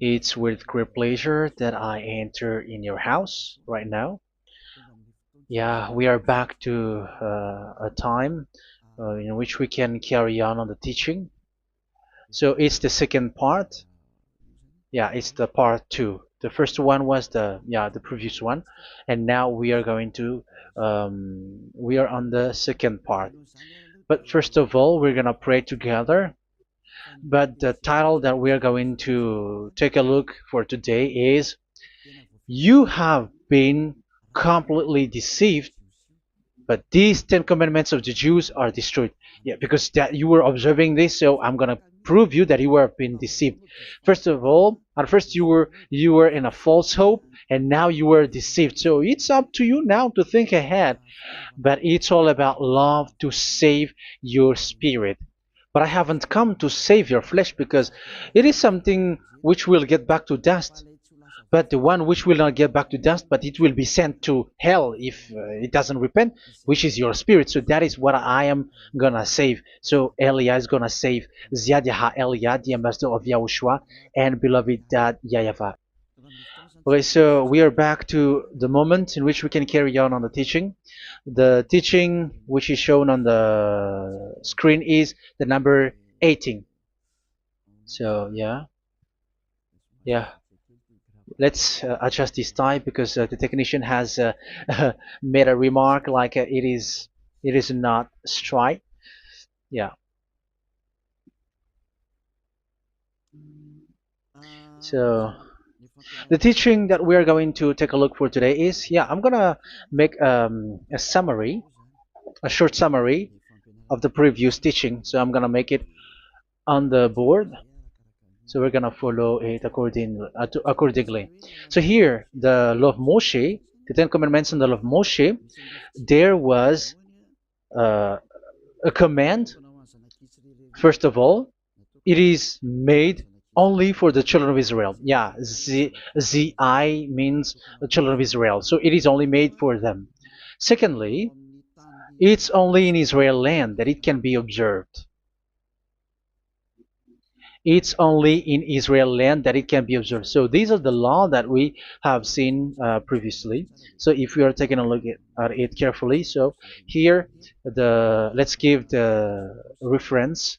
It's with great pleasure that I enter in your house right now. Yeah, we are back to a time in which we can carry on the teaching. So it's the second part. Yeah, it's the part two. The first one was the previous one, and now we are going to we are on the second part. But first of all, we're gonna pray together. But the title that we are going to take a look for today is "You have been completely deceived, but these 10 commandments of the Jews are destroyed." Yeah, because that you were observing this, so I'm gonna prove you that you were being deceived. First of all, at first you were in a false hope, and now you were deceived. So it's up to you now to think ahead. But it's all about love to save your spirit. But I haven't come to save your flesh, because it is something which will get back to dust. But the one which will not get back to dust, but it will be sent to hell if it doesn't repent, which is your spirit. So that is what I am gonna save. So Elia is gonna save Ziadiha Elia, the ambassador of Yahushua, and beloved dad YAHVAH. Okay, so we are back to the moment in which we can carry on the teaching. The teaching which is shown on the screen is the number 18. So yeah, let's adjust this time, because the technician has made a remark like it is not straight. Yeah. So the teaching that we are going to take a look for today is, I'm gonna make a summary, a short summary of the previous teaching. So I'm gonna make it on the board. So we're gonna follow it accordingly. So here, the law of Moshe, the Ten Commandments and the law of Moshe, there was uh, a command. First of all, it is made only for the children of Israel. Yeah, Z-I means the children of Israel. So it is only made for them. Secondly, it's only in Israel land that it can be observed. It's only in Israel land that it can be observed. So these are the law that we have seen previously. So if we are taking a look at it carefully, so here let's give the reference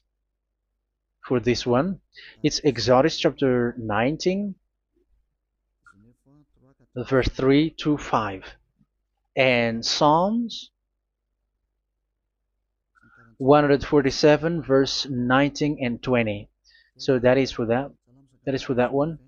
for this one. It's Exodus chapter 19, verse 3 to 5, and Psalms 147, verse 19 and 20. So that is for that. That is for that one.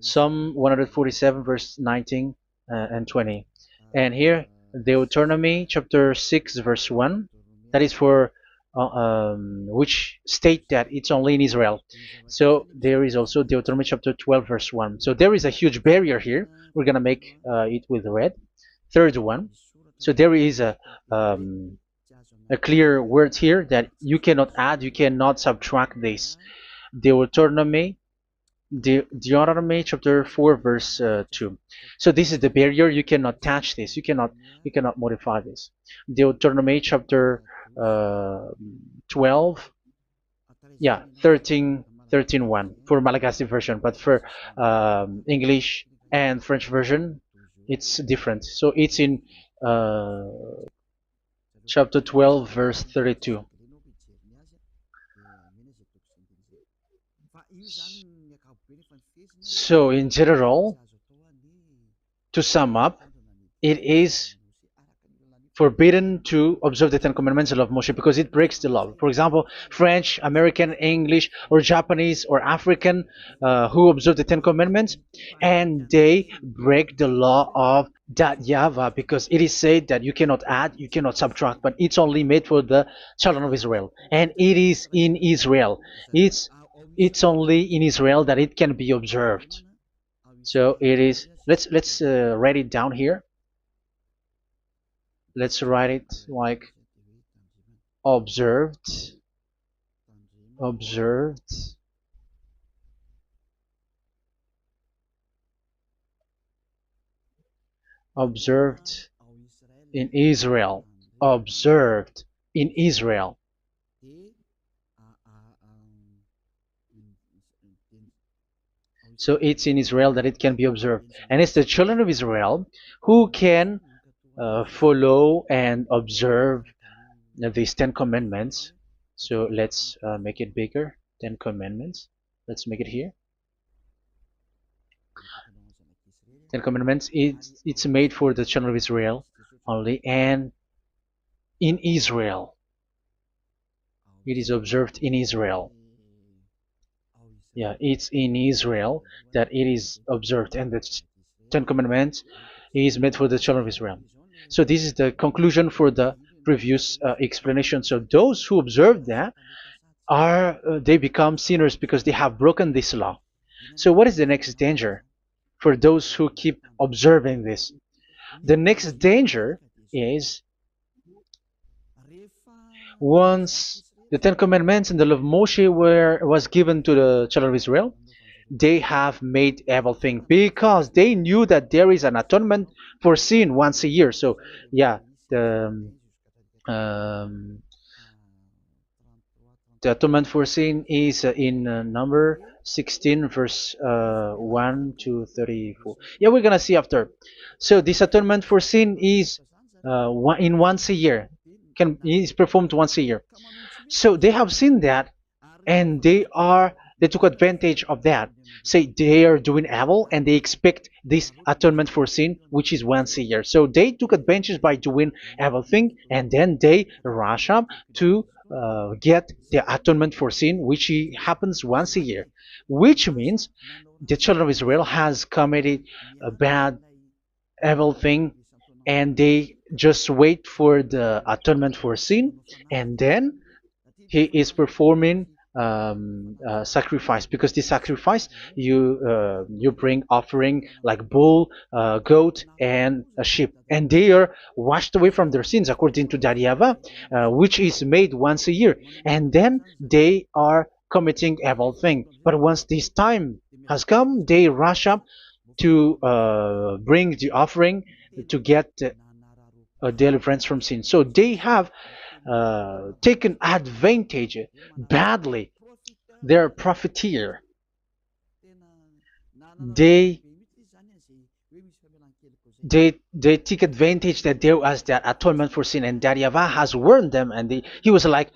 Psalm 147, verse 19 and 20. And here, Deuteronomy chapter 6, verse 1. That is for which state that it's only in Israel. So there is also Deuteronomy chapter 12, verse 1. So there is a huge barrier here. We're going to make it with red. Third one. So there is a clear word here that you cannot add, you cannot subtract this. Deuteronomy chapter 4, verse 2. So this is the barrier. You cannot touch this. You cannot modify this. Deuteronomy chapter 12, 13 1 for Malagasy version, but for English and French version, it's different. So it's in uh, chapter 12, verse 32. So in general, to sum up, it is forbidden to observe the Ten Commandments of Moshe, because it breaks the law. For example, French, American, English, or Japanese, or African who observe the Ten Commandments, and they break the law of that YAHVAH, because it is said that you cannot add, you cannot subtract, but it's only made for the children of Israel, and it is in Israel. It's only in Israel that it can be observed. So it is. Let's write it down here. Let's write it like observed, observed, observed in Israel, observed in Israel. So it's in Israel that it can be observed. And it's the children of Israel who can follow and observe these 10 commandments. So let's make it bigger. 10 commandments. Let's make it here. 10 commandments. It's made for the children of Israel only, and in Israel. It is observed in Israel. Yeah, it's in Israel that it is observed, and the Ten Commandments is made for the children of Israel. So this is the conclusion for the previous explanation. So those who observe that are they become sinners because they have broken this law. So what is the next danger for those who keep observing this? The next danger is once the Ten Commandments and the law of Moshe was given to the children of Israel, they have made everything because they knew that there is an atonement for sin once a year. So yeah, um, the atonement for sin is in number 16 verse 1 to 34. Yeah, we're gonna see after. So this atonement for sin is in once a year, is performed once a year. So they have seen that, and they took advantage of that. Say they are doing evil and they expect this atonement for sin, which is once a year. So they took advantage by doing evil thing, and then they rush up to get the atonement for sin, which happens once a year, which means the children of Israel has committed a bad evil thing, and they just wait for the atonement for sin, and then he is performing sacrifice, because this sacrifice you bring offering like bull, goat, and a sheep, and they are washed away from their sins according to that YAHVAH, which is made once a year, and then they are committing evil thing. But once this time has come, they rush up to bring the offering to get deliverance from sin. So they have taken advantage badly. They're a profiteer. They they take advantage that there was that atonement for sin, and that YAHVAH has warned them, and he was like,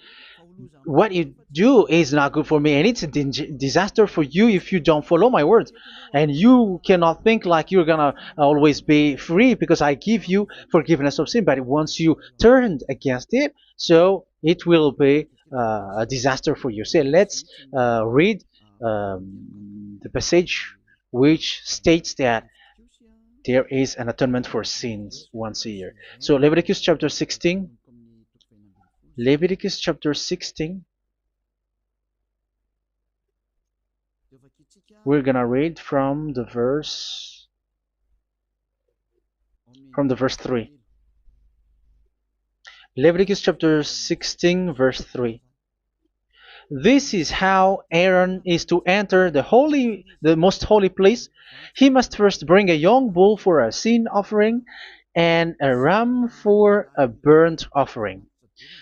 what you do is not good for me, and it's a disaster for you if you don't follow my words. And you cannot think like you're gonna always be free because I give you forgiveness of sin, but once you turned against it, so it will be a disaster for you. So let's read the passage which states that there is an atonement for sins once a year. So Leviticus chapter 16. Leviticus chapter 16. We're gonna read from the verse 3. Leviticus chapter 16 verse 3. This is how Aaron is to enter the most holy place. He must first bring a young bull for a sin offering and a ram for a burnt offering.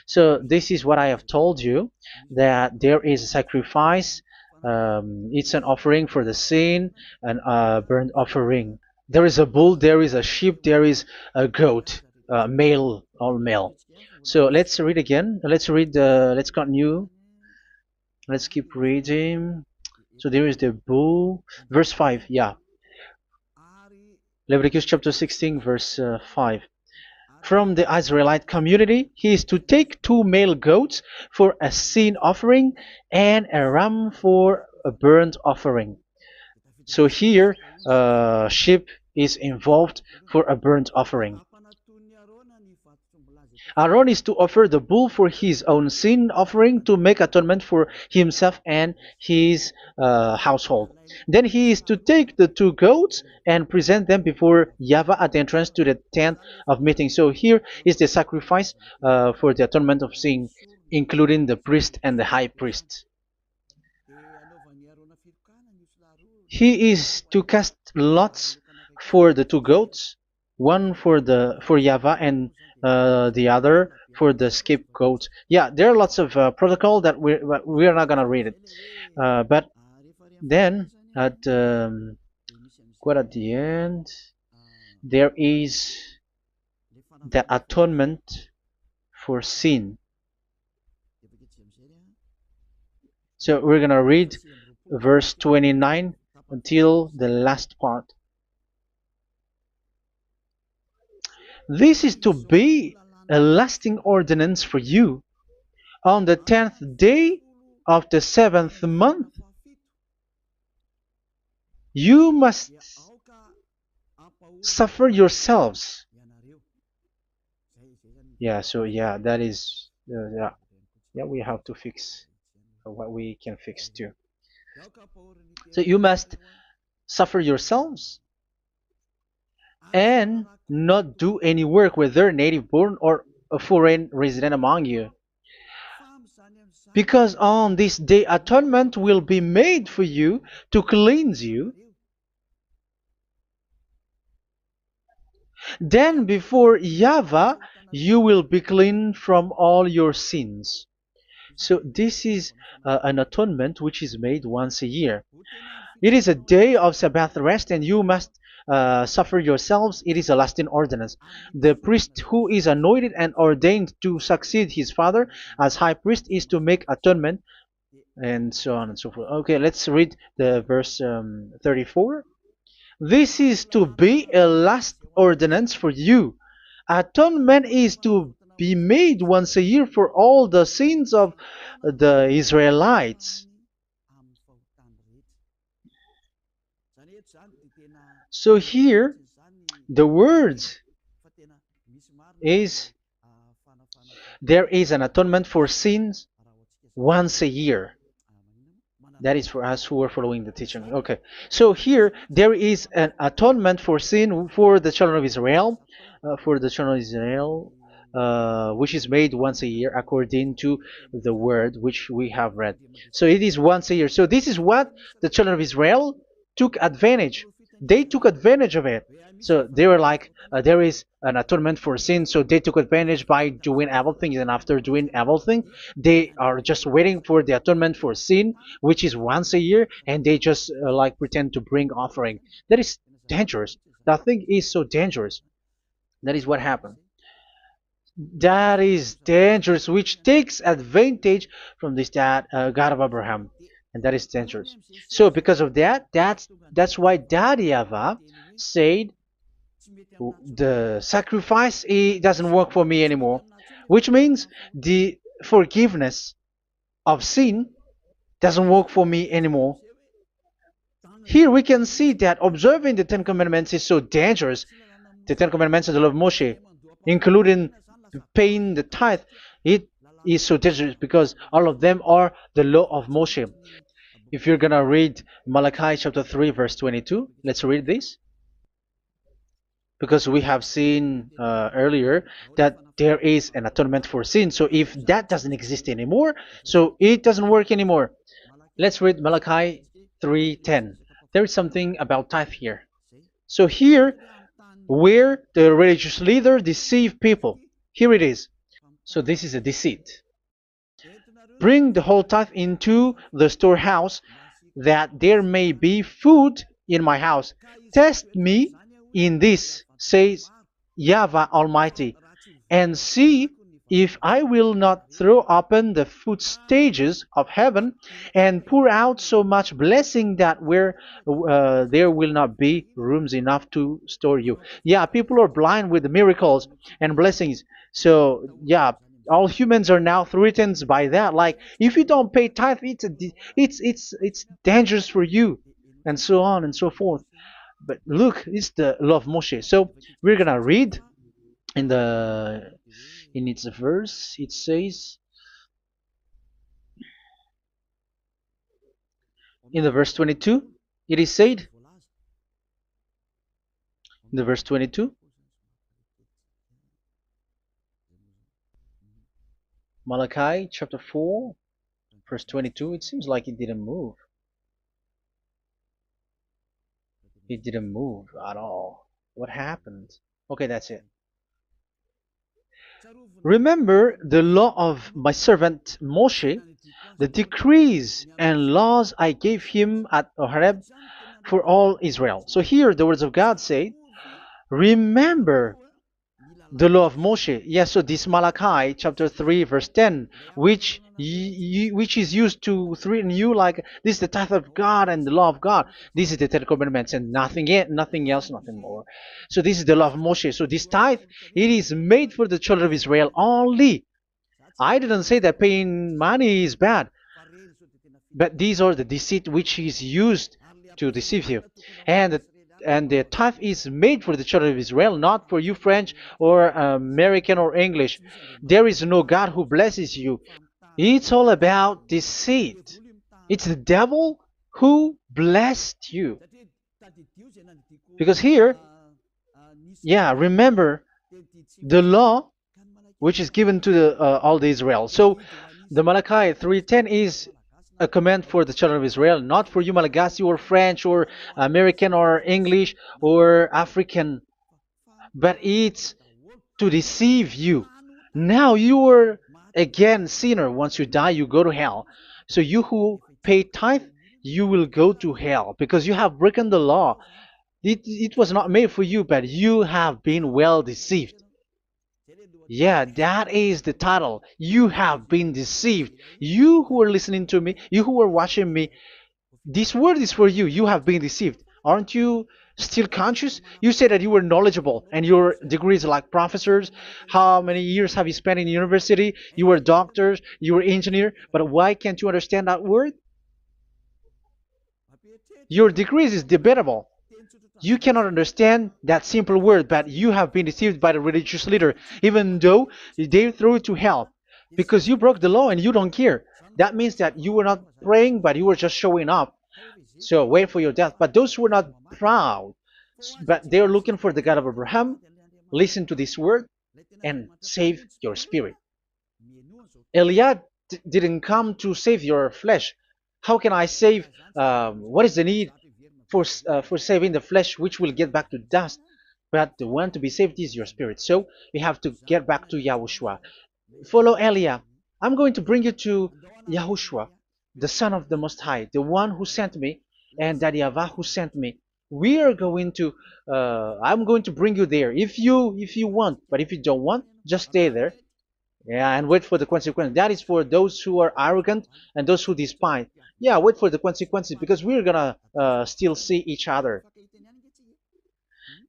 So this is what I have told you, that there is a sacrifice. It's an offering for the sin, and a burnt offering. There is a bull, there is a sheep, there is a goat, male, all male. So let's read again. Let's continue. Let's keep reading. So there is the bull, verse 5. Yeah, Leviticus chapter 16 verse 5. From the Israelite community, he is to take 2 male goats for a sin offering and a ram for a burnt offering. So here, sheep is involved for a burnt offering. Aaron is to offer the bull for his own sin offering to make atonement for himself and his household. Then he is to take the 2 goats and present them before YAHVAH at the entrance to the tent of meeting. So here is the sacrifice for the atonement of sin, including the priest and the high priest. He is to cast lots for the 2 goats, one for YAHVAH and the other for the scapegoat. Yeah, there are lots of protocol that we are not gonna read it, but then at quite at the end, there is the atonement for sin. So we're gonna read verse 29 until the last part. This is to be a lasting ordinance for you. On the 10th day of the 7th month, you must suffer yourselves. Yeah, so yeah, that is, yeah, we have to fix what we can fix too. So you must suffer yourselves and not do any work, whether native born or a foreign resident among you. Because on this day atonement will be made for you to cleanse you. Then before YAHVAH you will be clean from all your sins. So this is an atonement which is made once a year. It is a day of Sabbath rest, and you must suffer yourselves. It is a lasting ordinance. The priest who is anointed and ordained to succeed his father as high priest is to make atonement, and so on and so forth. Okay, let's read the verse 34. This is to be a last ordinance for you. Atonement is to be made once a year for all the sins of the Israelites. So here, the words is there is an atonement for sins once a year. That is for us who are following the teaching. Okay, so here there is an atonement for sin for the children of Israel, which is made once a year according to the word which we have read. So it is once a year. So this is what the children of Israel took advantage. They took advantage of it. So they were like, there is an atonement for sin, so they took advantage by doing evil things, and after doing evil things, they are just waiting for the atonement for sin, which is once a year, and they just like pretend to bring offering. That is dangerous. That thing is so dangerous. That is what happened. That is dangerous, which takes advantage from this God of Abraham, and that is dangerous. So because of that, that's why Daddy Ava said the sacrifice it doesn't work for me anymore, which means the forgiveness of sin doesn't work for me anymore. Here we can see that observing the Ten Commandments is so dangerous. The Ten Commandments of the law of Moshe, including paying the tithe, it is so dangerous because all of them are the law of Moshe. If you're gonna read Malachi chapter 3 verse 22, let's read this. Because we have seen earlier that there is an atonement for sin. So if that doesn't exist anymore, so it doesn't work anymore. Let's read Malachi 3:10. There is something about tithe here. So here, where the religious leader deceive people, here it is. So this is a deceit. Bring the whole tithe into the storehouse, that there may be food in my house. Test me in this, says YAHVAH Almighty, and see if I will not throw open the food stages of heaven and pour out so much blessing that where there will not be rooms enough to store you. Yeah, people are blind with the miracles and blessings. So yeah, all humans are now threatened by that. Like if you don't pay tithe, it's dangerous for you, and so on and so forth. But look, it's the law of Moshe. So we're gonna read in its verse. It says in the verse 22. It is said in the verse 22. Malachi chapter 4 verse 22. It seems like it didn't move. It didn't move at all. What happened? Okay, that's it. Remember the law of my servant Moshe, the decrees and laws I gave him at Horeb for all Israel. So here the words of God say, remember the law of Moshe. Yes, so this Malachi chapter 3 verse 10, which is used to threaten you like this is the tithe of God and the law of God. This is the Ten Commandments and nothing yet, nothing else, nothing more. So this is the law of Moshe. So this tithe, it is made for the children of Israel only. I didn't say that paying money is bad, but these are the deceit which is used to deceive you. And the tithe is made for the children of Israel, not for you French or American or English. There is no God who blesses you. It's all about deceit. It's the devil who blessed you. Because here, yeah, remember the law which is given to all the Israel. So the Malachi 3:10 is a command for the children of Israel, not for you Malagasy or French or American or English or African, but it's to deceive you. Now you are again sinner. Once you die, you go to hell. So you who pay tithe, you will go to hell because you have broken the law. It was not made for you, but you have been well deceived. Yeah, that is the title. You have been deceived. You who are listening to me, you who are watching me, this word is for you. You have been deceived. Aren't you still conscious? You said that you were knowledgeable and your degrees are like professors. How many years have you spent in university? You were doctors, you were engineer, but why can't you understand that word? Your degrees is debatable. You cannot understand that simple word, but you have been deceived by the religious leader, even though they threw you to hell because you broke the law and you don't care. That means that you were not praying, but you were just showing up. So wait for your death. But those who are not proud, but they are looking for the God of Abraham, listen to this word and save your spirit. Eliad didn't come to save your flesh. How can I save? What is the need for saving the flesh, which will get back to dust? But the one to be saved is your spirit. So we have to get back to YAHOSHUAH. Follow Eliah. I'm going to bring you to YAHOSHUAH, the Son of the Most High, the one who sent me, and that YAHVAH who sent me. We are going to. I'm going to bring you there if you want, but if you don't want, just stay there. Yeah, and wait for the consequence. That is for those who are arrogant and those who despise. Yeah, wait for the consequences because we're gonna still see each other.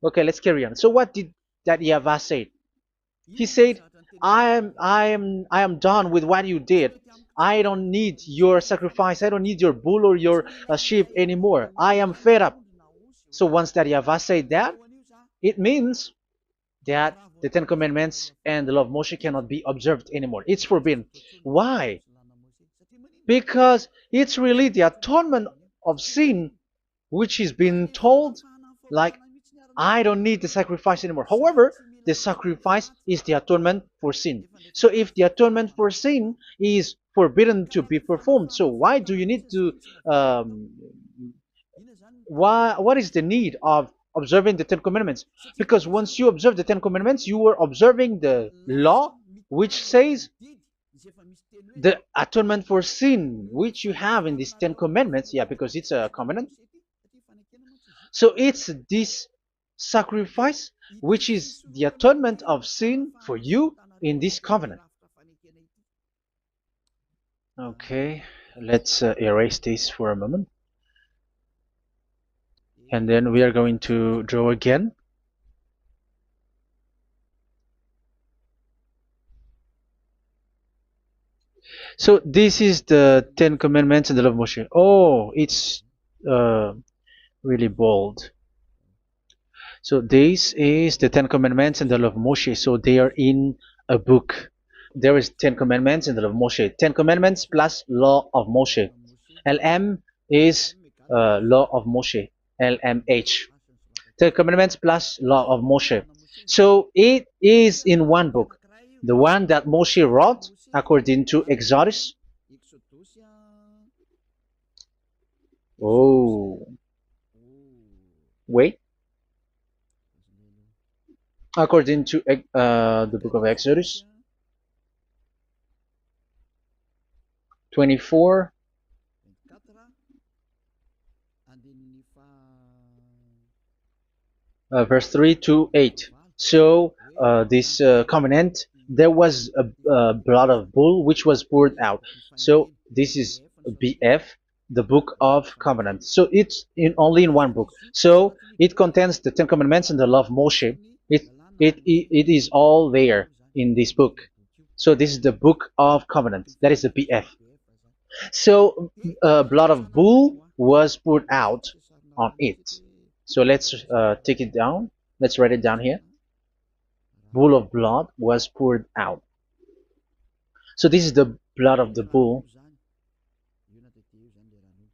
Okay, let's carry on. So what did that YAHVAH say? He said, I am done with what you did. I don't need your sacrifice. I don't need your bull or your sheep anymore. I am fed up. So once that YAHVAH said that, it means that the Ten Commandments and the law of Moshe cannot be observed anymore. It's forbidden. Why? Because it's really the atonement of sin which is being told, like, I don't need the sacrifice anymore. However, the sacrifice is the atonement for sin. So if the atonement for sin is forbidden to be performed, so why do you need to what is the need of observing the Ten Commandments? Because once you observe the Ten Commandments, you are observing the law which says the atonement for sin which you have in these Ten Commandments. Yeah, because it's a covenant. So it's this sacrifice which is the atonement of sin for you in this covenant. Okay, let's erase this for a moment. And then we are going to draw again. So this is the Ten Commandments and the law of Moshe. Oh, it's really bold. So this is the Ten Commandments and the law of Moshe. So they are in a book. There is Ten Commandments and the law of Moshe. Ten Commandments plus law of Moshe. LM is law of Moshe. LMH. Ten Commandments plus law of Moshe. So it is in one book. The one that Moshe wrote according to Exodus. Oh, wait. According to the book of Exodus 24, verse 3 to 8. So this covenant, there was a blood of bull which was poured out. So this is BF, the book of covenant. So it's only in one book. So it contains the Ten Commandments and the law of Moshe. It is all there in this book. So this is the book of covenant. That is the BF. So blood of bull was poured out on it. So let's take it down. Let's write it down here. Bull of blood was poured out. So this is the blood of the bull.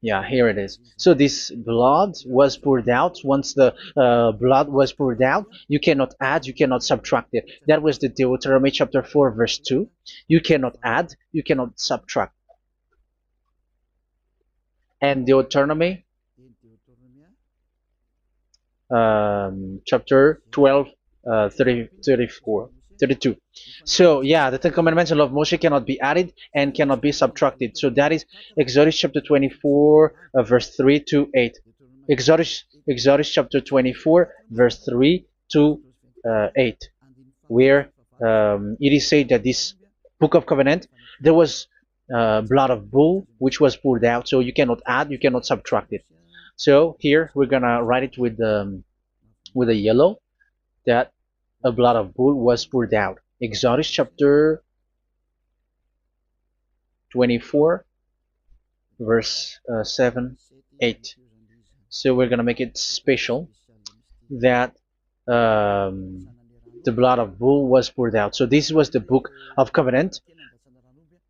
Yeah, here it is. So this blood was poured out. Once the blood was poured out, you cannot add, you cannot subtract it. That was the Deuteronomy chapter 4, verse 2. You cannot add, you cannot subtract. And Deuteronomy chapter 12, 32. So yeah, the Ten Commandments and law of Moshe cannot be added and cannot be subtracted. So that is Exodus chapter 24, verse 3 to 8. Exodus chapter 24, verse 3 to 8, where it is said that this book of covenant, there was blood of bull which was poured out. So you cannot add, you cannot subtract it. So here we're gonna write it with a yellow, that a blood of bull was poured out. Exodus chapter 24, verse 7, 8. So we're gonna make it special that the blood of bull was poured out. So this was the book of covenant,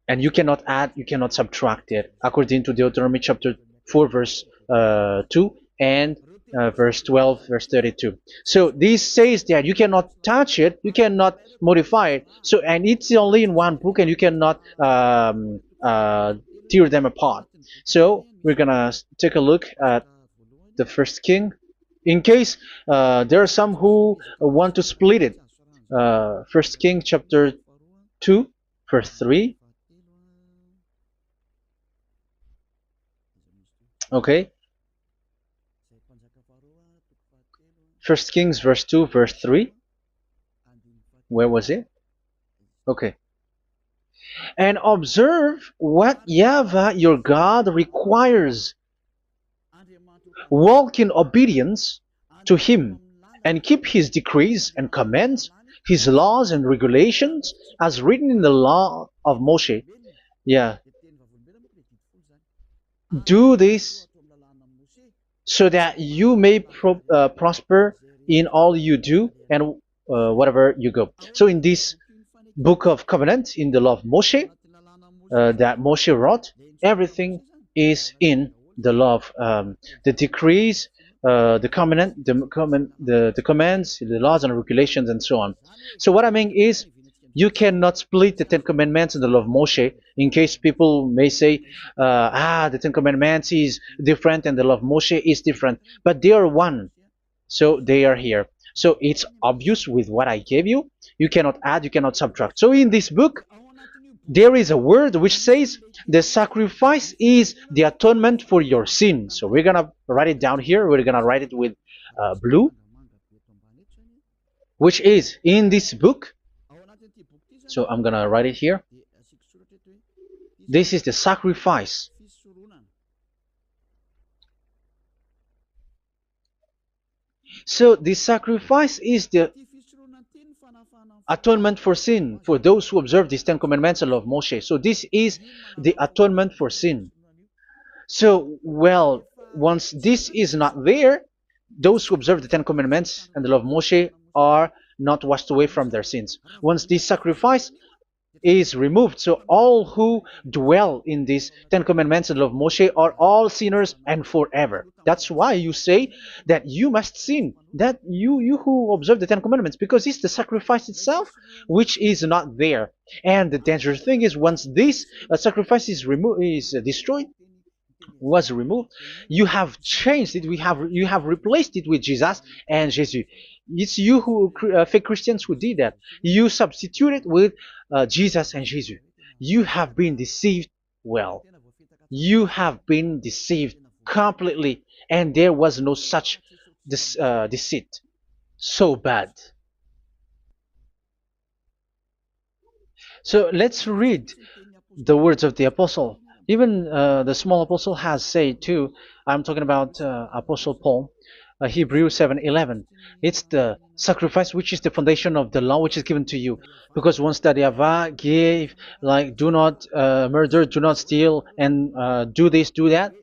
and you cannot add, you cannot subtract it, according to Deuteronomy chapter 4, verse 2 and verse 12, verse 32. So this says that you cannot touch it, you cannot modify it. So, and it's only in one book, and you cannot tear them apart. So we're gonna take a look at the first king, in case there are some who want to split it. First King chapter 2, verse 3. Okay. First Kings verse 2, verse 3. Where was it? Okay. And observe what YAHVAH your God requires. Walk in obedience to him, and keep his decrees and commands, his laws and regulations, as written in the law of Moshe. Yeah. Do this so that you may prosper in all you do and whatever you go. So in this book of covenant, in the law of Moshe, that Moshe wrote, everything is in the law of the decrees, the covenant, the commands, the laws and regulations, and so on. So what I mean is, you cannot split the Ten Commandments and the law of Moshe. In case people may say, the Ten Commandments is different and the law of Moshe is different, but they are one. So they are here. So it's obvious with what I gave you. You cannot add, you cannot subtract. So in this book, there is a word which says the sacrifice is the atonement for your sin. So we're gonna write it down here. We're gonna write it with blue, which is in this book. So I'm gonna write it here. This is the sacrifice. So the sacrifice is the atonement for sin for those who observe these Ten Commandments and law of Moshe. So this is the atonement for sin. So, well, once this is not there, those who observe the Ten Commandments and the law of Moshe are not washed away from their sins. Once this sacrifice is removed, so all who dwell in these Ten Commandments and law of Moshe are all sinners and forever. That's why you say that you must sin, that you who observe the Ten Commandments, because it's the sacrifice itself which is not there. And the dangerous thing is, once this sacrifice is destroyed, was removed, you have changed it. You have replaced it with Jesus and Jesus. It's you who fake Christians who did that. You substitute it with Jesus and Jesus. You have been deceived Well, you have been deceived completely, and there was no such deceit. So bad. So let's read the words of the apostle. Even the small apostle has said too. I'm talking about Apostle Paul, Hebrews 7:11. It's the sacrifice which is the foundation of the law which is given to you. Because once that YAHVAH gave, like, do not murder, do not steal, and do this, do that,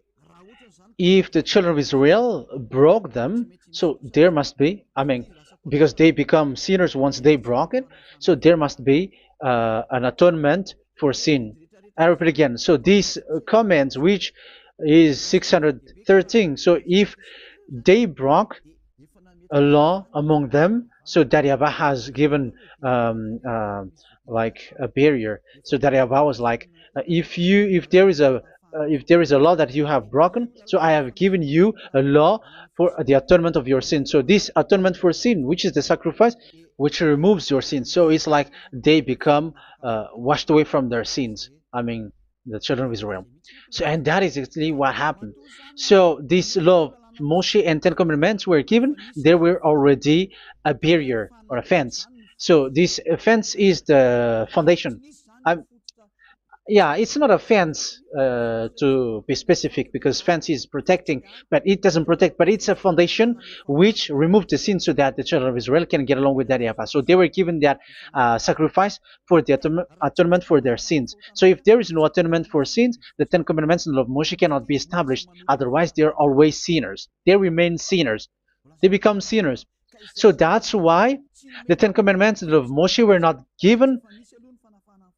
if the children of Israel broke them, so there must be, I mean, because they become sinners once they broke it, so there must be an atonement for sin. I repeat again. So these comments, which is 613, so if they broke a law among them, so that YAHVAH has given like a barrier. So that YAHVAH was like, if there is a law that you have broken, so I have given you a law for the atonement of your sin. So this atonement for sin, which is the sacrifice, which removes your sin. So it's like they become washed away from their sins. I mean, the children of Israel. So, and that is exactly what happened. So this law of Moshe and Ten Commandments were given. There were already a barrier or a fence. So this fence is the foundation. I, yeah, it's not a fence to be specific, because fence is protecting, but it doesn't protect. But it's a foundation which removed the sin so that the children of Israel can get along with that YAHVAH. So they were given that sacrifice for the atonement for their sins. So if there is no atonement for sins, the Ten Commandments and the law of Moshe cannot be established. Otherwise, they are always sinners. They remain sinners. They become sinners. So that's why the Ten Commandments and the law of Moshe were not given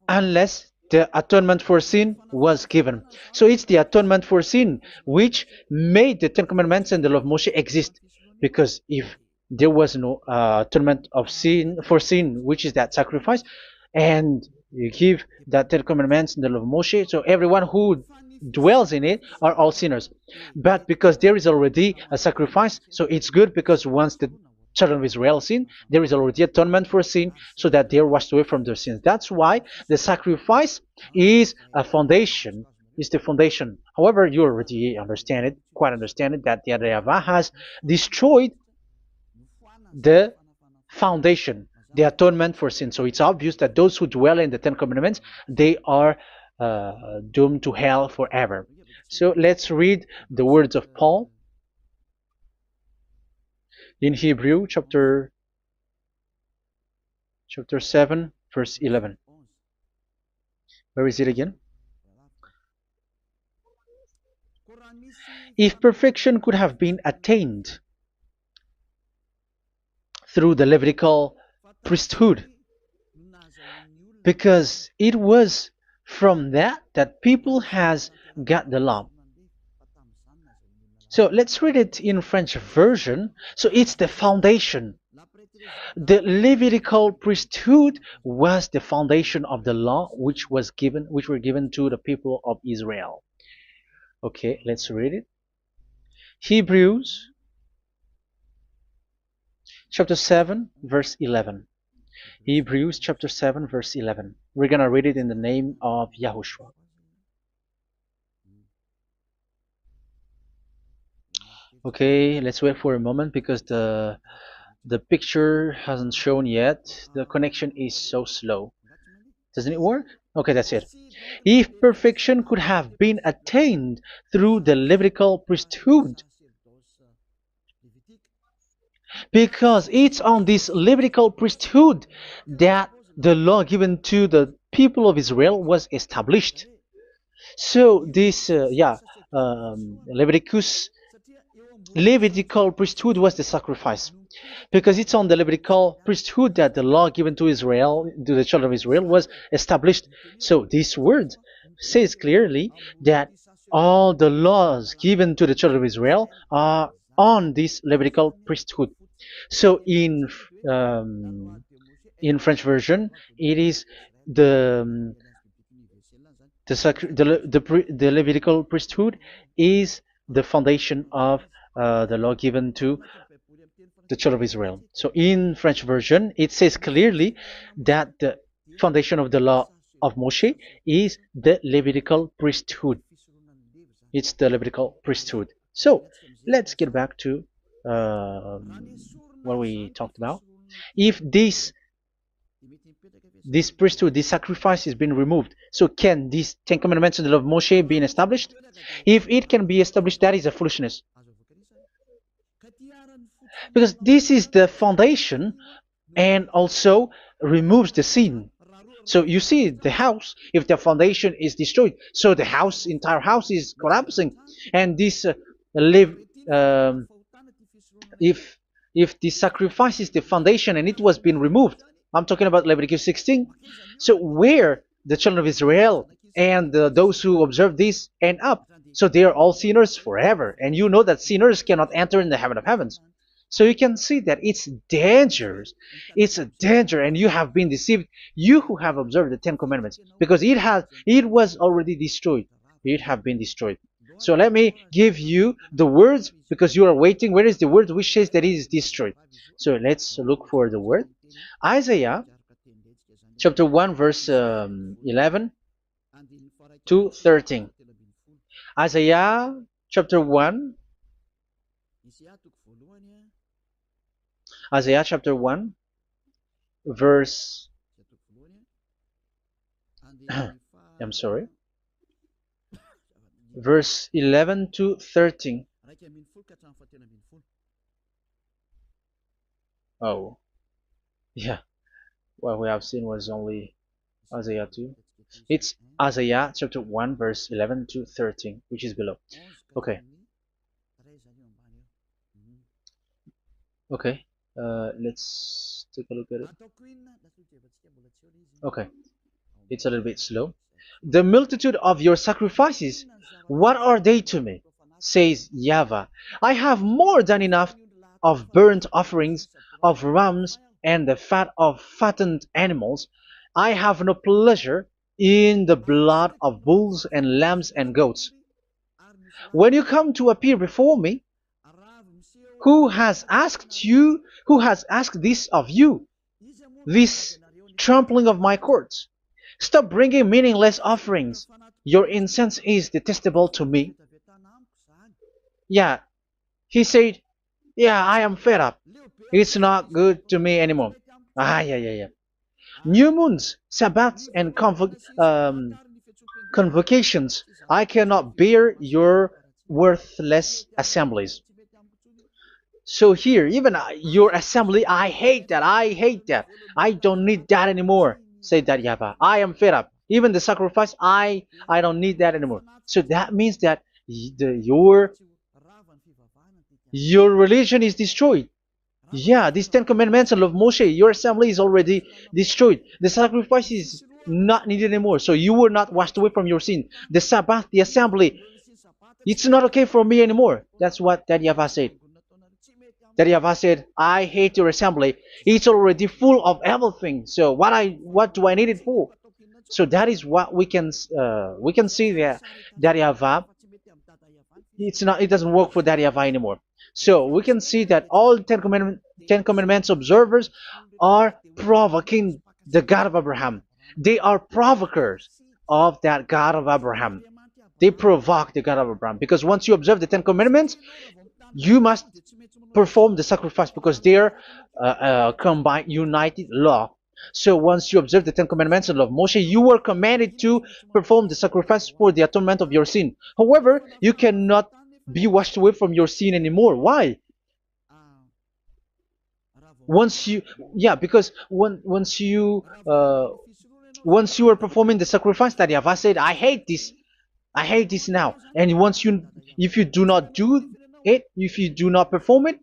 unless the atonement for sin was given. So it's the atonement for sin which made the Ten Commandments and the law of Moshe exist. Because if there was no atonement of sin for sin, which is that sacrifice, and you give that Ten Commandments and the law of Moshe, so everyone who dwells in it are all sinners. But because there is already a sacrifice, so it's good, because once the children of Israel sin, there is already atonement for sin, so that they are washed away from their sins. That's why the sacrifice is a foundation, is the foundation. However, you already understand it, quite understand it, that the YAHVAH has destroyed the foundation, the atonement for sin. So it's obvious that those who dwell in the Ten Commandments, they are doomed to hell forever. So let's read the words of Paul in Hebrew chapter 7 verse 11. Where is it again? If perfection could have been attained through the Levitical priesthood, because it was from that people has got the law. So let's read it in French version. So it's the foundation. The Levitical priesthood was the foundation of the law which were given to the people of Israel. Okay, let's read it. Hebrews chapter 7 verse 11. Hebrews chapter 7 verse 11. We're gonna read it in the name of YAHOSHUAH. Okay, let's wait for a moment, because the picture hasn't shown yet. The connection is so slow. Doesn't it work? Okay, that's it. If perfection could have been attained through the Levitical priesthood, because it's on this Levitical priesthood that the law given to the people of Israel was established. So this, Levitical priesthood was the sacrifice, because it's on the Levitical priesthood that the law given to Israel, to the children of Israel, was established. So this word says clearly that all the laws given to the children of Israel are on this Levitical priesthood. So in French version, it is the Levitical priesthood is the foundation of the law given to the children of Israel. So in French version, it says clearly that the foundation of the law of Moshe is the Levitical priesthood. It's the Levitical priesthood. So let's get back to what we talked about. If this priesthood, this sacrifice is being removed, so can these Ten Commandments and the law of Moshe be established? If it can be established, that is a foolishness. Because this is the foundation and also removes the sin. So you see the house, if the foundation is destroyed, so the house, entire house is collapsing. And this live, um, if the sacrifice is the foundation and it was being removed, I'm talking about Leviticus 16. So where the children of Israel and those who observe this end up, so they are all sinners forever. And you know that sinners cannot enter in the heaven of heavens. So you can see that it's dangerous. It's a danger, and you have been deceived. You who have observed the Ten Commandments, because it was already destroyed. It have been destroyed. So let me give you the words, because you are waiting. Where is the word which says that it is destroyed? So let's look for the word. Isaiah chapter 1 verse 11 to 13. Isaiah chapter 1. Isaiah chapter 1 verse I'm sorry, verse 11 to 13. Oh, yeah, what we have seen was only Isaiah 2. It's Isaiah chapter 1 verse 11 to 13, which is below. Okay. Okay. Let's take a look at it. Okay. It's a little bit slow. The multitude of your sacrifices, what are they to me? Says YAHVAH. I have more than enough of burnt offerings, of rams, and the fat of fattened animals. I have no pleasure in the blood of bulls and lambs and goats. When you come to appear before me, who has asked this of you, this trampling of my courts? Stop bringing meaningless offerings. Your incense is detestable to me. Yeah, he said, yeah, I am fed up. It's not good to me anymore. Yeah. New moons, Sabbaths, and convocations. I cannot bear your worthless assemblies. So here, even your assembly, I hate that. I hate that. I don't need that anymore. Say that, YAHVAH. I am fed up. Even the sacrifice, I don't need that anymore. So that means that your religion is destroyed. Yeah, these Ten Commandments and of Moshe, your assembly is already destroyed. The sacrifice is not needed anymore. So you were not washed away from your sin. The Sabbath, the assembly, it's not okay for me anymore. That's what that YAHVAH said. That YAHVAH said, I hate your assembly. It's already full of everything. So what do I need it for? So that is what we can see there. That YAHVAH, it doesn't work for that YAHVAH anymore. So we can see that all Ten Commandments observers are provoking the God of Abraham. They are provokers of that God of Abraham. They provoke the God of Abraham, because once you observe the Ten Commandments, you must perform the sacrifice, because they're combined, united law. So once you observe the Ten Commandments and love Moshe, you were commanded to perform the sacrifice for the atonement of your sin. However, you cannot be washed away from your sin anymore. Why? Because once you are performing the sacrifice that YAHVAH said, I hate this now. And if you do not do it, if you do not perform it,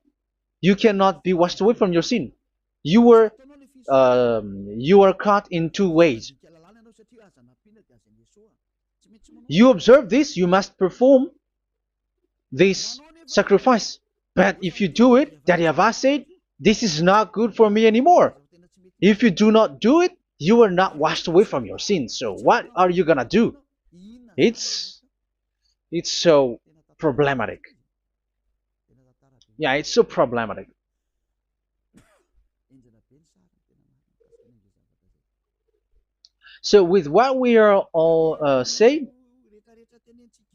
you cannot be washed away from your sin. You are caught in two ways. You observe this, you must perform this sacrifice. But if you do it, that YAHVAH said, this is not good for me anymore. If you do not do it, you are not washed away from your sins. So what are you gonna do? It's so problematic. Yeah, it's so problematic. So with what we are all saying,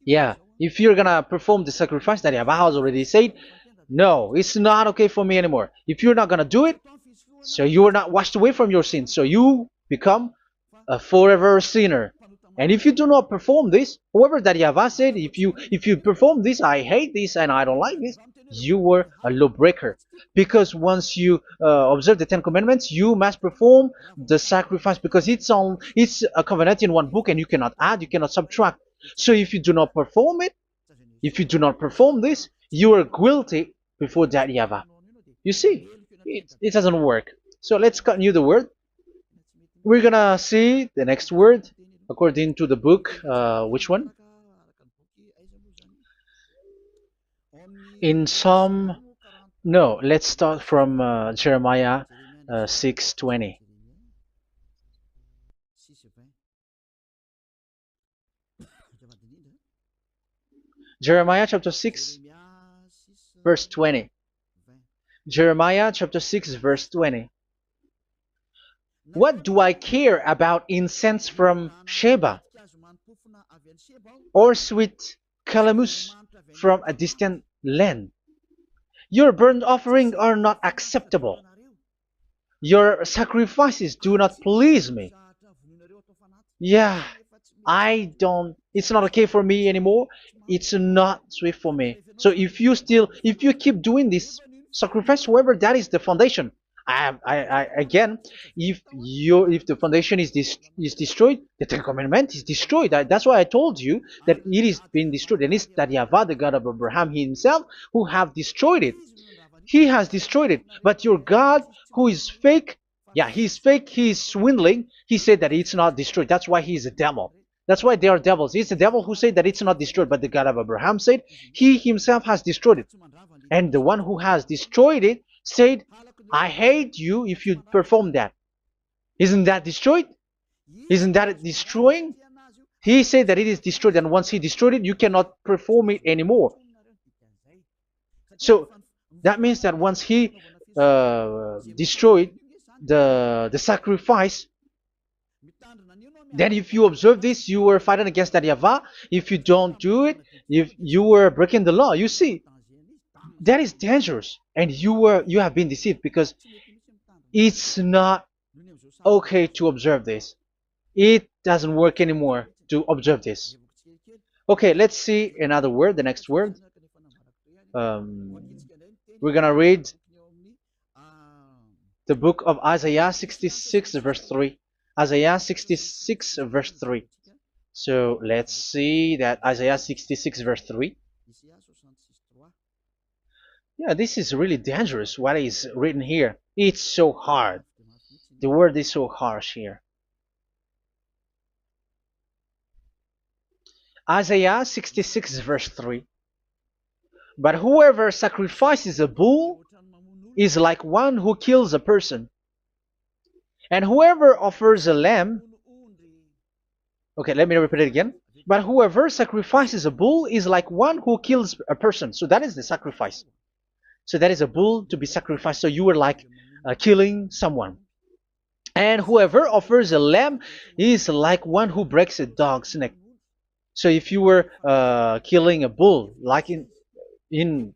yeah, if you're gonna perform the sacrifice that Yahweh has already said, no, it's not okay for me anymore. If you're not gonna do it, so you are not washed away from your sins, so you become a forever sinner. And if you do not perform this, whoever that Yahweh said, if you perform this, I hate this and I don't like this, you were a lawbreaker. Because once you observe the Ten Commandments, you must perform the sacrifice because it's a covenant in one book and you cannot add, you cannot subtract. So if you do not perform it, if you do not perform this, you are guilty before that Yahweh. You see, it doesn't work. So let's continue the word. We're gonna see the next word according to the book. Which one? In Psalm. No, let's start from Jeremiah 6:20. Jeremiah chapter 6, verse 20. Jeremiah chapter 6, verse 20. What do I care about incense from Sheba or sweet calamus from a distant land? Your burnt offerings are not acceptable. Your sacrifices do not please me. Yeah, it's not okay for me anymore. It's not sweet for me. So if you keep doing this sacrifice, however, that is the foundation. Again, if the foundation is destroyed, the Ten Commandment is destroyed. That's why I told you that it is being destroyed, and it's that Yahweh, the God of Abraham himself, who have destroyed it. He has destroyed it. But your God, who is fake, yeah, he's fake, he's swindling. He said that it's not destroyed. That's why he's a devil. That's why they are devils. It's the devil who said that it's not destroyed, but the God of Abraham said he himself has destroyed it. And the one who has destroyed it said, I hate you if you perform that. Isn't that destroyed? Isn't that destroying? He said that it is destroyed, and once he destroyed it, you cannot perform it anymore. So that means that once he destroyed the sacrifice, then if you observe this, you were fighting against that Yahweh. If you don't do it, if you were breaking the law, you see, that is dangerous, and you have been deceived because it's not okay to observe this. It doesn't work anymore to observe this. Okay, let's see another word, the next word. We're gonna read the book of Isaiah 66 verse 3. Isaiah 66 verse 3. So let's see that Isaiah 66 verse 3. Yeah, this is really dangerous what is written here. It's so hard. The word is so harsh here. Isaiah 66 verse 3. But whoever sacrifices a bull is like one who kills a person. And whoever offers a lamb... Okay, let me repeat it again. But whoever sacrifices a bull is like one who kills a person. So that is the sacrifice. So that is a bull to be sacrificed. So you were like killing someone. And whoever offers a lamb is like one who breaks a dog's neck. So if you were killing a bull, like in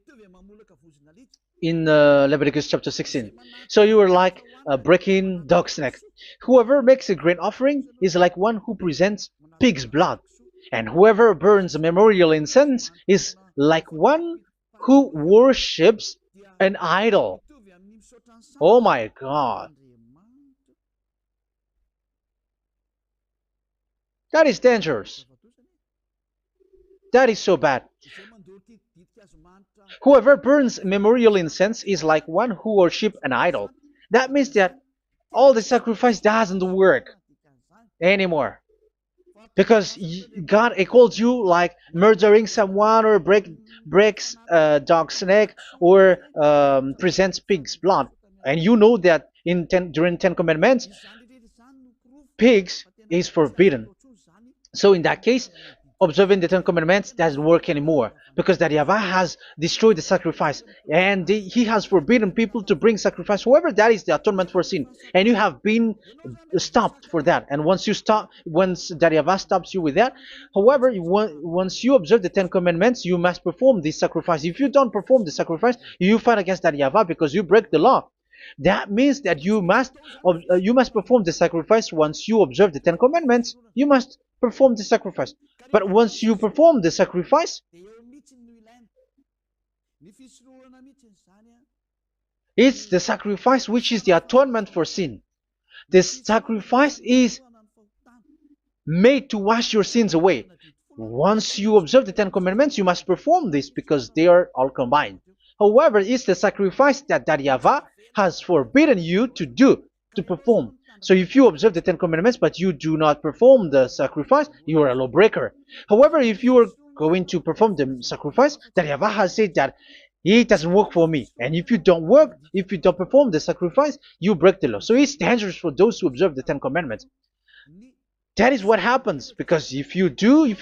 Leviticus chapter 16, so you were like breaking dog's neck. Whoever makes a grain offering is like one who presents pig's blood, and whoever burns a memorial incense is like one who worships an idol. Oh my God. That is dangerous. That is so bad. Whoever burns memorial incense is like one who worships an idol. That means that all the sacrifice doesn't work anymore. Because God calls you like murdering someone or breaks a dog's neck or presents pig's blood. And you know that during Ten Commandments, pigs is forbidden. So in that case, observing the Ten Commandments doesn't work anymore because that Yahweh has destroyed the sacrifice and he has forbidden people to bring sacrifice. However, that is the atonement for sin, and you have been stopped for that. And once that Yahweh stops you with that, however, once you observe the Ten Commandments, you must perform this sacrifice. If you don't perform the sacrifice, you fight against that Yahweh because you break the law. That means that you must perform the sacrifice. Once you observe the Ten Commandments, you must perform the sacrifice. But once you perform the sacrifice, it's the sacrifice which is the atonement for sin. This sacrifice is made to wash your sins away. Once you observe the Ten Commandments, you must perform this because they are all combined. However, it's the sacrifice that Yahweh has forbidden you to do, to perform. So if you observe the Ten Commandments but you do not perform the sacrifice, you are a lawbreaker. However, if you are going to perform the sacrifice, that Yahweh has said that it doesn't work for me. And if you don't perform the sacrifice, you break the law. So it's dangerous for those who observe the Ten Commandments. That is what happens, because if you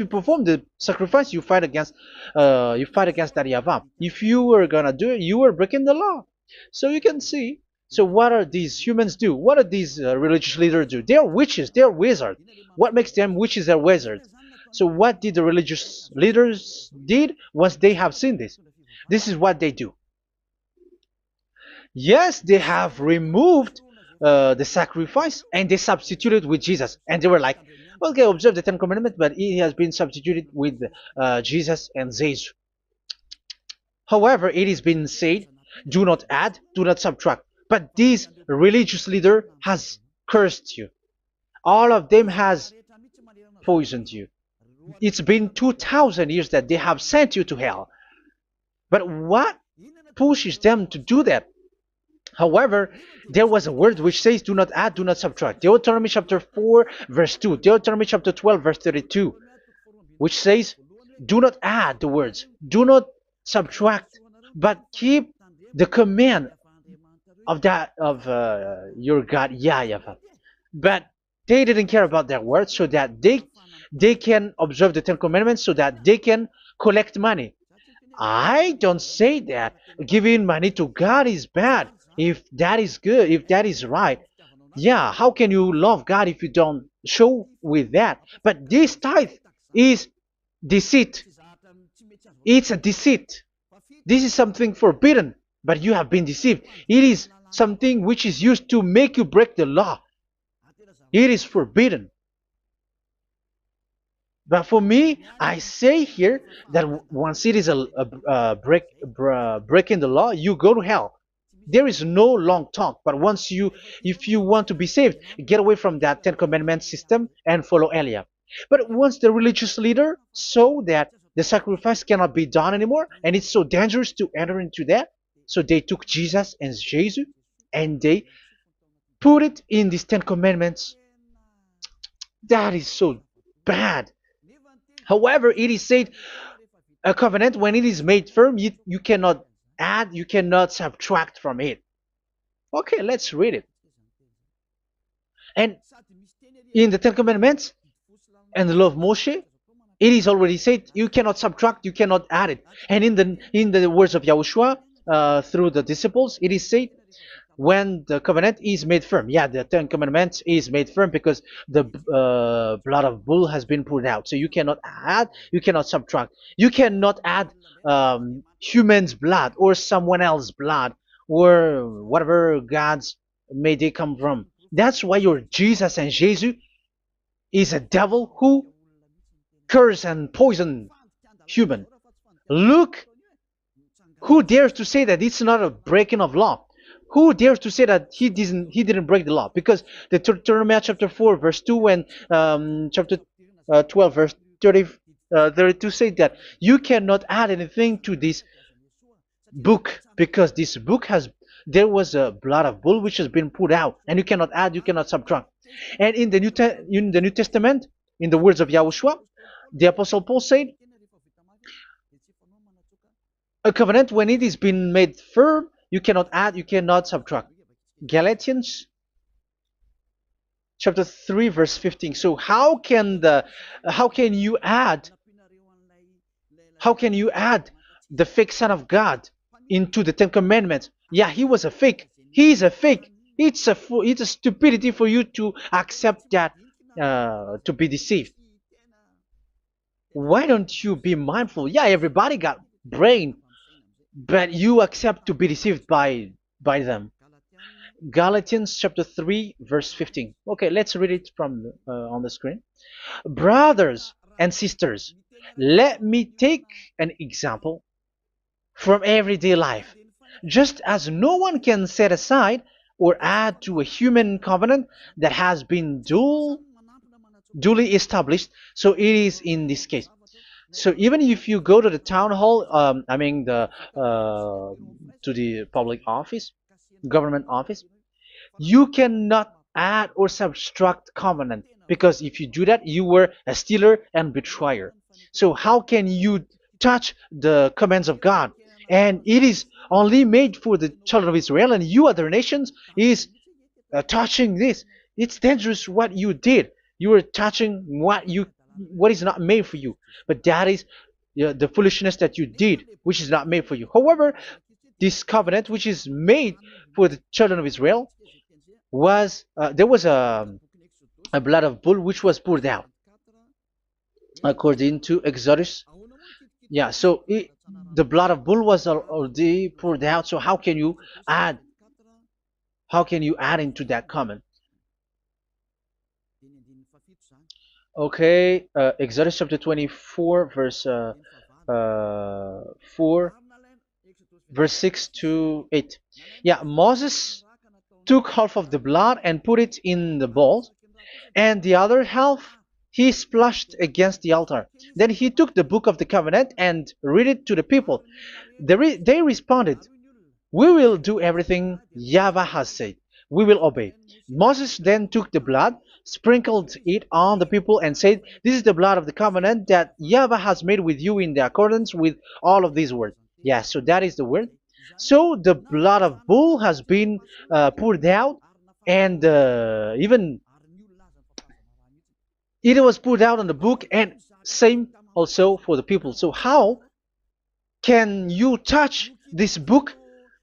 perform the sacrifice, you fight against that Yahweh. If you are gonna do it, you are breaking the law. So you can see. So what are these humans do? What are these religious leaders do? They are witches. They are wizards. What makes them witches or wizards? So what did the religious leaders did once they have seen this? This is what they do. Yes, they have removed the sacrifice and they substituted with Jesus. And they were like, okay, observe the Ten Commandments, but it has been substituted with Jesus and Jesus. However, it has been said, do not add, do not subtract. But this religious leader has cursed you. All of them has poisoned you. It's been 2,000 years that they have sent you to hell. But what pushes them to do that? However, there was a word which says, do not add, do not subtract. Deuteronomy chapter 4, verse 2. Deuteronomy chapter 12, verse 32. Which says, do not add the words. Do not subtract. But keep the command of your God, Yahvah. But they didn't care about their words, so that they can observe the Ten Commandments, so that they can collect money. I don't say that giving money to God is bad. If that is good, if that is right, yeah, how can you love God if you don't show with that? But this tithe is deceit. It's a deceit. This is something forbidden, but you have been deceived. It is something which is used to make you break the law. It is forbidden. But for me, I say here that once it is breaking the law, you go to hell. There is no long talk. But if you want to be saved, get away from that Ten Commandments system and follow Eliab. But once the religious leader saw that the sacrifice cannot be done anymore, and it's so dangerous to enter into that, so they took Jesus and Jesus and they put it in these Ten Commandments. That is so bad. However, it is said, a covenant, when it is made firm, you cannot add, you cannot subtract from it. Okay, let's read it. And in the Ten Commandments and the law of Moshe, it is already said, you cannot subtract, you cannot add it. And in the words of YAHOSHUAH, through the disciples, it is said, when the covenant is made firm. Yeah, the Ten Commandments is made firm because the blood of bull has been poured out. So you cannot add, you cannot subtract. You cannot add human's blood or someone else's blood or whatever gods may they come from. That's why your Jesus and Jesus is a devil who curse and poison human. Look, who dares to say that it's not a breaking of law? Who dares to say that he didn't break the law? Because the Deuteronomy chapter 4 verse 2 and chapter 12 verse 32 say that you cannot add anything to this book, because this book there was a blood of bull which has been put out, and you cannot add, you cannot subtract. And in the New Testament, in the words of YAHOSHUAH, the Apostle Paul said, a covenant, when it is been made firm, you cannot add, you cannot subtract. Galatians chapter 3 verse 15. So how can you add How can you add the fake Son of God into the Ten Commandments? Yeah, he was a fake. He is a fake. It's a stupidity for you to accept that, to be deceived. Why don't you be mindful? Yeah, everybody got brain, but you accept to be deceived by them. Galatians chapter 3 verse 15. Okay, let's read it from on the screen. Brothers and sisters, let me take an example from everyday life. Just as no one can set aside or add to a human covenant that has been duly established, so it is in this case. So even if you go to the town hall, I mean to the public office, government office, you cannot add or subtract covenant, because if you do that, you were a stealer and betrayer. So how can you touch the commands of God? And it is only made for the children of Israel, and you other nations is touching this. It's dangerous what you did. You are touching what is not made for you. But that is the foolishness that you did, which is not made for you. However, this covenant, which is made for the children of Israel, was there was a blood of bull which was poured out according to Exodus. Yeah, so the blood of bull was already poured out. So add how can you add into that comment? Okay, Exodus chapter 24, verse 4, verse 6 to 8. Yeah, Moses took half of the blood and put it in the bowl, and the other half he splashed against the altar. Then he took the book of the covenant and read it to the people. They responded, "We will do everything YAHVAH has said. We will obey." Moses then took the blood, sprinkled it on the people, and said, "This is the blood of the covenant that YAHVAH has made with you in the accordance with all of these words." Yeah, so that is the word. So the blood of bull has been poured out, and even it was poured out on the book, and same also for the people. So how can you touch this book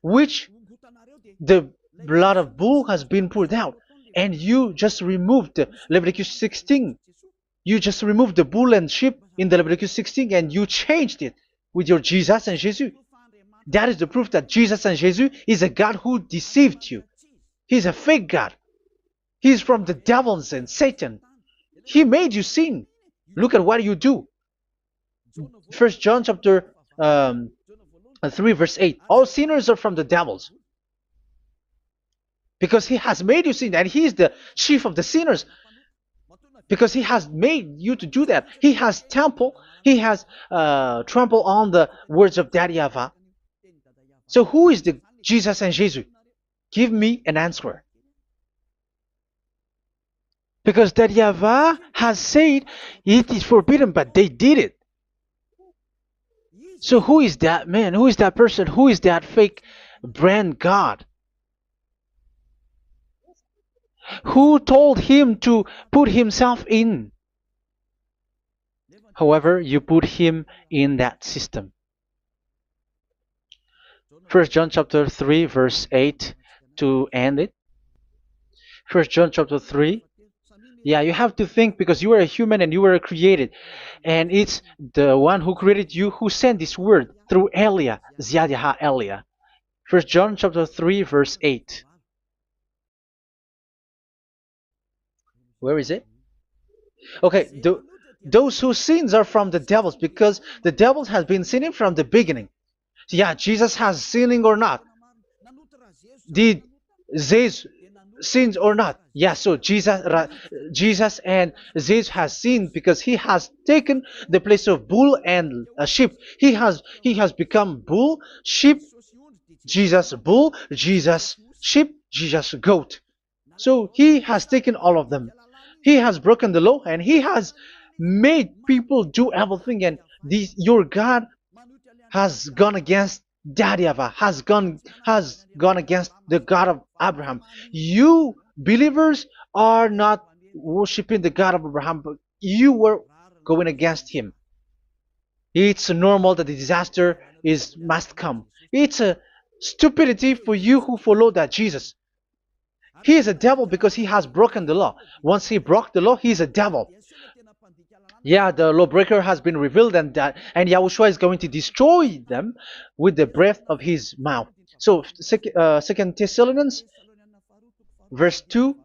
which the blood of bull has been poured out, and you just removed Leviticus 16? You just removed the bull and sheep in the Leviticus 16, and you changed it with your Jesus and Jesus. That is the proof that Jesus and Jesus is a God who deceived you. He's a fake God. He's from the devils and Satan. He made you sin. Look at what you do. First John chapter 3 verse 8. All sinners are from the devils, because he has made you sin, and he is the chief of the sinners, because he has made you to do that. He has trampled on the words of Daddy YAHVAH. So who is the Jesus and Jesus? Give me an answer. Because Daddy YAHVAH has said it is forbidden, but they did it. So who is that man? Who is that person? Who is that fake brand God? Who told him to put himself in? However, you put him in that system. First John chapter 3 verse 8 to end it. First John chapter 3. Yeah, you have to think, because you are a human and you were created. And it's the one who created you who sent this word through Elia, Ziadiha Elia. First John chapter 3 verse 8. Where is it? Okay, those whose sins are from the devils, because the devils has been sinning from the beginning. Yeah, Jesus has sinning or not? Did Jesus sins or not? Yeah, so Jesus and Jesus has sinned, because he has taken the place of bull and a sheep. He has become bull, sheep, Jesus bull, Jesus sheep, Jesus goat. So he has taken all of them. He has broken the law, and he has made people do everything. And your God has gone against Daddy YAHVAH, has gone against the God of Abraham. You believers are not worshiping the God of Abraham, but you were going against him. It's normal that the disaster is must come. It's a stupidity for you who follow that Jesus. He is a devil because he has broken the law. Once he broke the law, he is a devil. Yeah, the lawbreaker has been revealed, and Yahushua is going to destroy them with the breath of his mouth. So, Second Thessalonians, verse 2,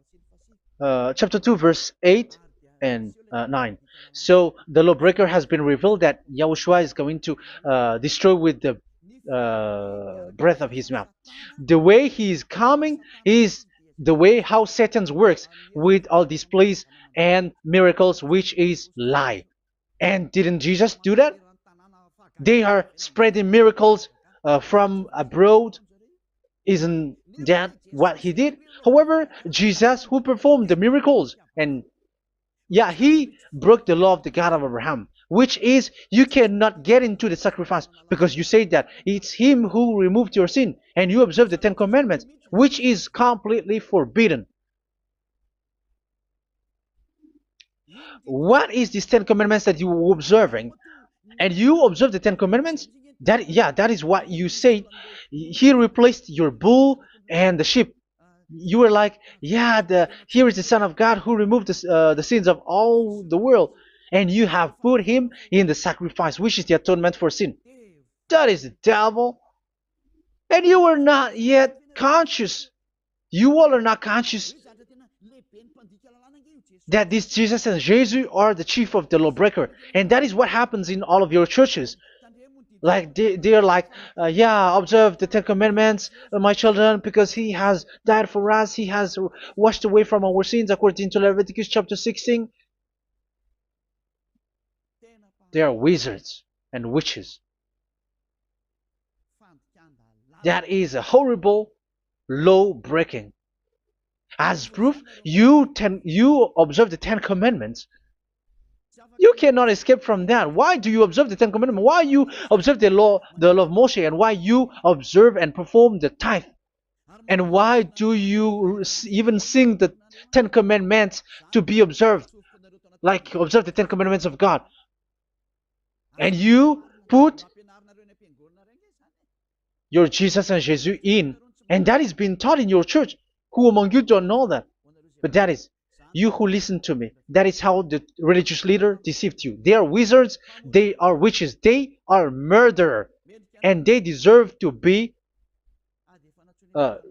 chapter 2, verse 8 and 9. So the lawbreaker has been revealed that Yahushua is going to destroy with the breath of his mouth. The way he is coming is the way how Satan works with all displays and miracles, which is lie. And didn't Jesus do that? They are spreading miracles from abroad. Isn't that what he did? However, Jesus, who performed the miracles, and yeah, he broke the law of the God of Abraham, which is you cannot get into the sacrifice because you say that it's him who removed your sin, and you observe the Ten Commandments, which is completely forbidden. What is these Ten Commandments that you were observing? And you observe the Ten Commandments? That is what you said. He replaced your bull and the sheep. You were like, yeah, here is the Son of God who removed the sins of all the world, and you have put him in the sacrifice, which is the atonement for sin. That is the devil. And you are not yet conscious. You all are not conscious that this Jesus and Jesus are the chief of the lawbreaker. And that is what happens in all of your churches. Like they are like, yeah, observe the Ten Commandments, my children, because he has died for us. He has washed away from our sins according to Leviticus chapter 16. They are wizards and witches. That is a horrible law breaking. As proof, you observe the Ten Commandments. You cannot escape from that. Why do you observe the Ten Commandments? Why you observe the law of Moshe, and why you observe and perform the tithe? And why do you even sing the Ten Commandments to be observed? Like observe the Ten Commandments of God. And you put your Jesus and Jesus in. And that is being taught in your church. Who among you don't know that? But that is you who listen to me. That is how the religious leader deceived you. They are wizards. They are witches. They are murderers. And they deserve to be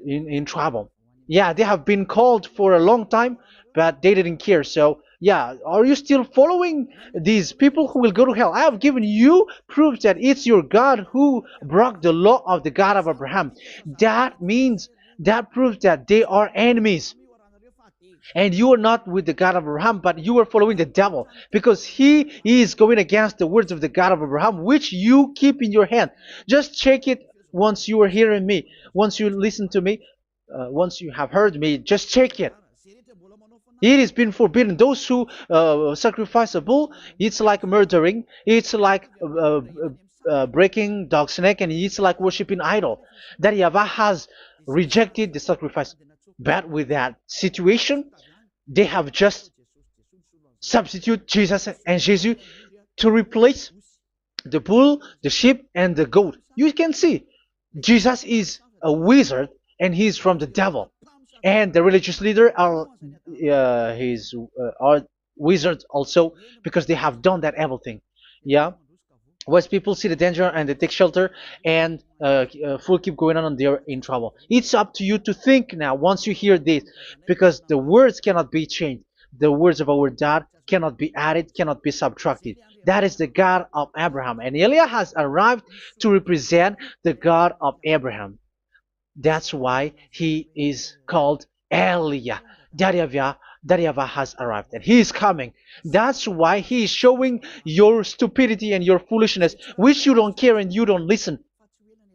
in trouble. Yeah, they have been called for a long time, but they didn't care. So, yeah, are you still following these people who will go to hell? I have given you proof that it's your God who broke the law of the God of Abraham. That means, that proves that they are enemies. And you are not with the God of Abraham, but you are following the devil, because he is going against the words of the God of Abraham, which you keep in your hand. Just check it once you are hearing me. Once you listen to me, once you have heard me, just check it. It has been forbidden. Those who sacrifice a bull, it's like murdering. It's like breaking dog's neck, and it's like worshiping idol. That YAHVAH has rejected the sacrifice. But with that situation, they have just substitute Jesus and Jesus to replace the bull, the sheep, and the goat. You can see Jesus is a wizard, and he's from the devil. And the religious leader are wizards also, because they have done that evil thing. Yeah. Once people see the danger and they take shelter, and full keep going on, and they're in trouble. It's up to you to think now once you hear this, because the words cannot be changed. The words of our God cannot be added, cannot be subtracted. That is the God of Abraham, and Eliah has arrived to represent the God of Abraham. That's why he is called Eliah. YAHVAH has arrived, and he is coming. That's why he is showing your stupidity and your foolishness, which you don't care and you don't listen.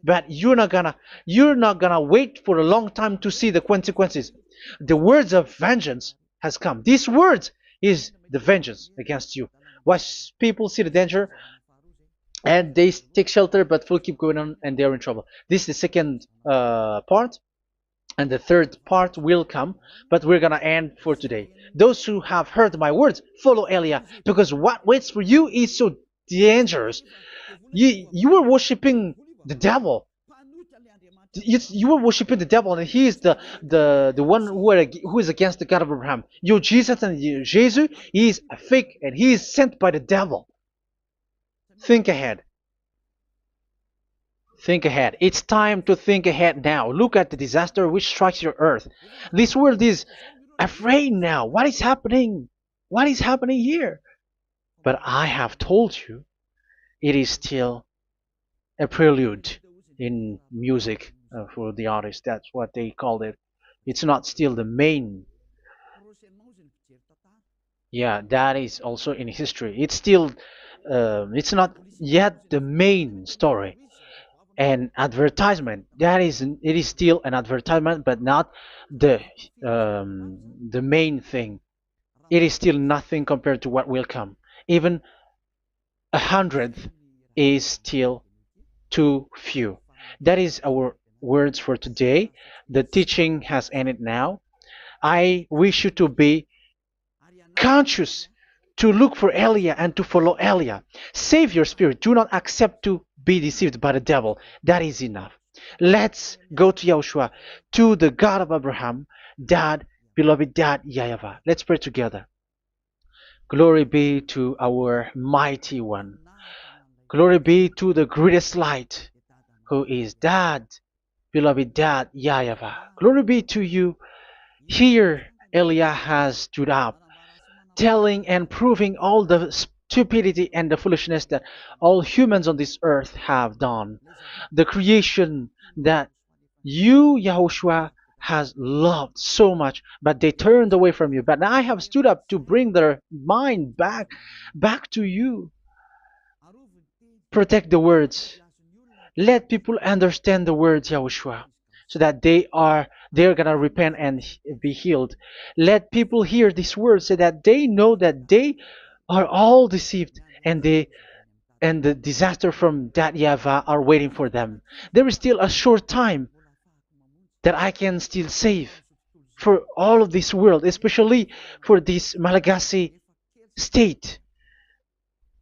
But you're not gonna wait for a long time to see the consequences. The words of vengeance has come. These words is the vengeance against you. Once people see the danger and they take shelter, but will keep going on, and they're in trouble. This is the second part. And the third part will come, but we're gonna end for today. Those who have heard my words, follow Eliah, because what waits for you is so dangerous. You were worshiping the devil. You were worshiping the devil, and he is the one who is against the God of Abraham. Your Jesus and your Jesus, he is a fake, and he is sent by the devil. Think ahead. Think ahead. It's time to think ahead now. Look at the disaster which strikes your earth. This world is afraid now. What is happening? What is happening here? But I have told you, it is still a prelude in music for the artist. That's what they called it. It's not still the main. Yeah, that is also in history. It's still, it's not yet the main story. And advertisement, that is, it is still an advertisement, but not the the main thing. It is still nothing compared to what will come. Even a hundredth is still too few. That is our words for today. The teaching has ended now. I wish you to be conscious, to look for Elia and to follow Elia. Save your spirit. Do not accept to be deceived by the devil. That is enough. Let's go to Yahushua, to the God of Abraham, Dad, beloved Dad, YAHVAH. Let's pray together. Glory be to our mighty one. Glory be to the greatest light, who is Dad, beloved Dad, YAHVAH. Glory be to you. Here, Elia has stood up, telling and proving all the stupidity and the foolishness that all humans on this earth have done. The creation that you, Yahushua, has loved so much, but they turned away from you. But now I have stood up to bring their mind back to you. Protect the words. Let people understand the words, Yahushua, so that they're gonna repent and be healed. Let people hear these words so that they know that they are all deceived, and the disaster from that YAHVAH are waiting for them. There is still a short time that I can still save for all of this world, especially for this Malagasy state.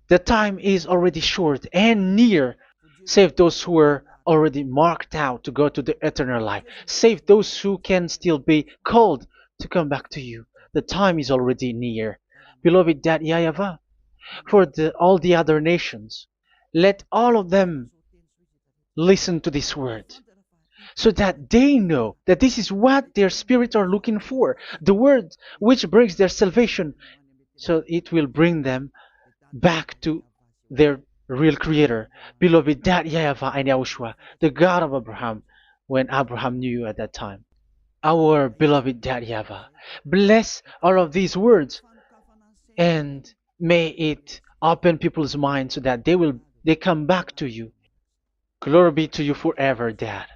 The time is already short and near. Save those who are already marked out to go to the eternal life. Save those who can still be called to come back to you. The time is already near. Beloved Dad YAHVAH, for all the other nations, let all of them listen to this word, so that they know that this is what their spirits are looking for, the word which brings their salvation, so it will bring them back to their real creator, beloved Dad YAHVAH and Yahushua, the God of Abraham, when Abraham knew you at that time. Our beloved Dad YAHVAH, bless all of these words, and may it open people's minds so that they come back to you. Glory be to you forever, Dad.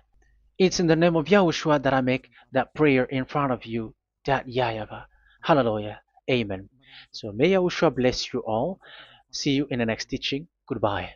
It's in the name of Yahushua that I make that prayer in front of you, Dad YAHVAH. Hallelujah. Amen. So may Yahushua bless you all. See you in the next teaching. Goodbye.